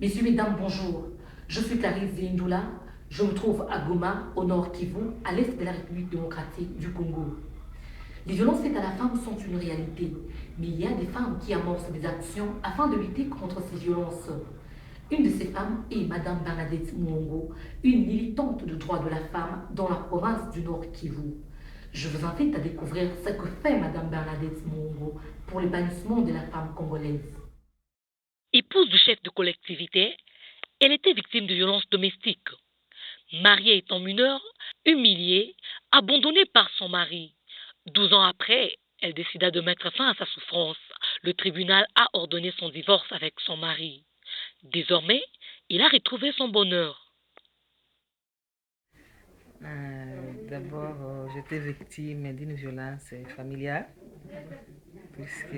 Messieurs, mesdames, bonjour. Je suis Clarisse Zindula. Je me trouve à Goma, au nord Kivu, à l'est de la République démocratique du Congo. Les violences faites à la femme sont une réalité, mais il y a des femmes qui amorcent des actions afin de lutter contre ces violences. Une de ces femmes est Madame Bernadette Mwongo, une militante de droits de la femme dans la province du Nord Kivu. Je vous invite à découvrir ce que fait Madame Bernadette Mwongo pour l'épanouissement de la femme congolaise. Épouse du chef de collectivité, elle était victime de violences domestiques. Mariée étant mineure, humiliée, abandonnée par son mari. 12 ans après, elle décida de mettre fin à sa souffrance. Le tribunal a ordonné son divorce avec son mari. Désormais, il a retrouvé son bonheur. D'abord, j'étais victime d'une violence familiale, puisque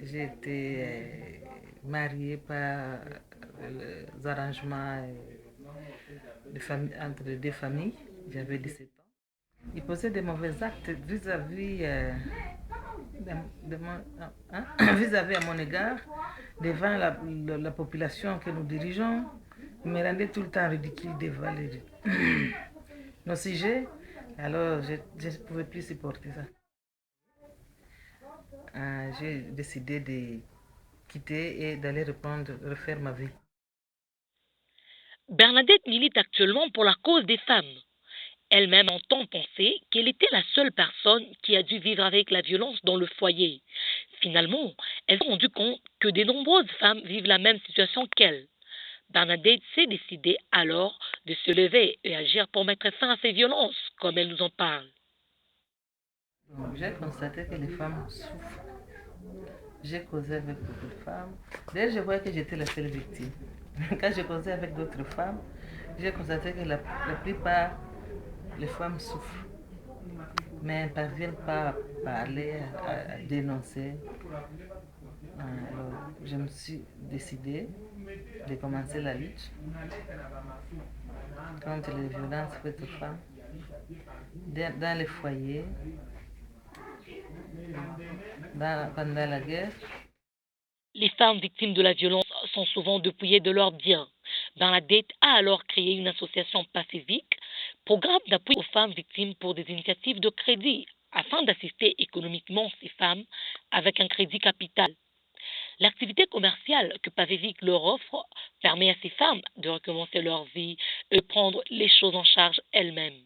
j'ai été mariée par les arrangements entre les deux familles. J'avais 17 ans. Ils posaient des mauvais actes vis-à-vis vis-à-vis à mon égard, devant la population que nous dirigeons. Ils me rendaient tout le temps ridicule devant nos sujets. Alors, je ne pouvais plus supporter ça. J'ai décidé de quitter et d'aller refaire ma vie. Bernadette milite actuellement pour la cause des femmes. Elle-même entend penser qu'elle était la seule personne qui a dû vivre avec la violence dans le foyer. Finalement, elle s'est rendue compte que de nombreuses femmes vivent la même situation qu'elle. Bernadette s'est décidée alors de se lever et agir pour mettre fin à ces violences, comme elle nous en parle. J'ai constaté que les femmes souffrent. J'ai causé avec beaucoup de femmes. D'ailleurs, je voyais que j'étais la seule victime. Quand j'ai causé avec d'autres femmes, j'ai constaté que la plupart des femmes souffrent, mais elles ne parviennent pas à parler, à dénoncer. Alors, je me suis décidée de commencer la lutte contre les violences faites aux femmes dans les foyers, pendant la guerre. Les femmes victimes de la violence sont souvent dépouillées de leurs biens. Bernadette a alors créé une association pacifique, programme d'appui aux femmes victimes pour des initiatives de crédit afin d'assister économiquement ces femmes avec un crédit capital. L'activité commerciale que Pavevic leur offre permet à ces femmes de recommencer leur vie et de prendre les choses en charge elles-mêmes.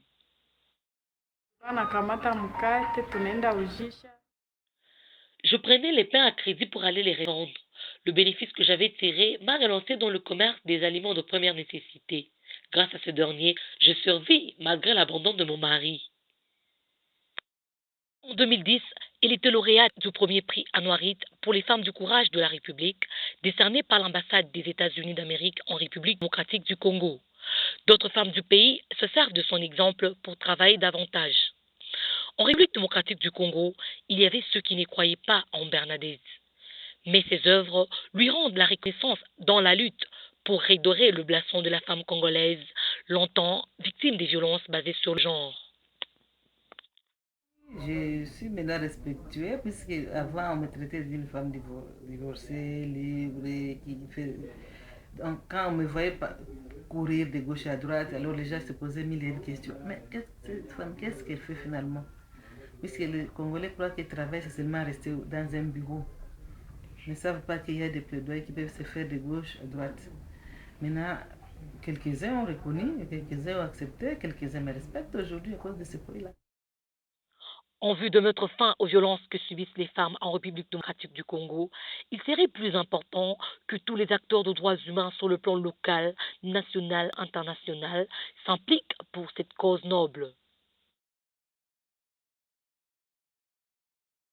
Je prenais les pains à crédit pour aller les revendre. Le bénéfice que j'avais tiré m'a relancé dans le commerce des aliments de première nécessité. Grâce à ce dernier, je survis malgré l'abandon de mon mari. En 2010, il était lauréat du premier prix Anouarit pour les femmes du courage de la République, décerné par l'ambassade des États-Unis d'Amérique en République démocratique du Congo. D'autres femmes du pays se servent de son exemple pour travailler davantage. En République démocratique du Congo, il y avait ceux qui ne croyaient pas en Bernadette. Mais ses œuvres lui rendent la reconnaissance dans la lutte pour redorer le blason de la femme congolaise, longtemps victime des violences basées sur le genre. Je suis maintenant respectueux, puisque avant on me traitait d'une femme divorcée, libre, qui fait. Donc quand on me voyait courir de gauche à droite, alors les gens se posaient mille et une questions. Mais cette femme, qu'est-ce qu'elle fait finalement? Puisque les Congolais croient qu'elle travaille, c'est seulement rester dans un bureau. Ils ne savent pas qu'il y a des plaidoyers qui peuvent se faire de gauche à droite. Maintenant, quelques-uns ont reconnu, quelques-uns ont accepté, quelques-uns me respectent aujourd'hui à cause de ce point-là. En vue de mettre fin aux violences que subissent les femmes en République démocratique du Congo, il serait plus important que tous les acteurs de droits humains sur le plan local, national, international s'impliquent pour cette cause noble.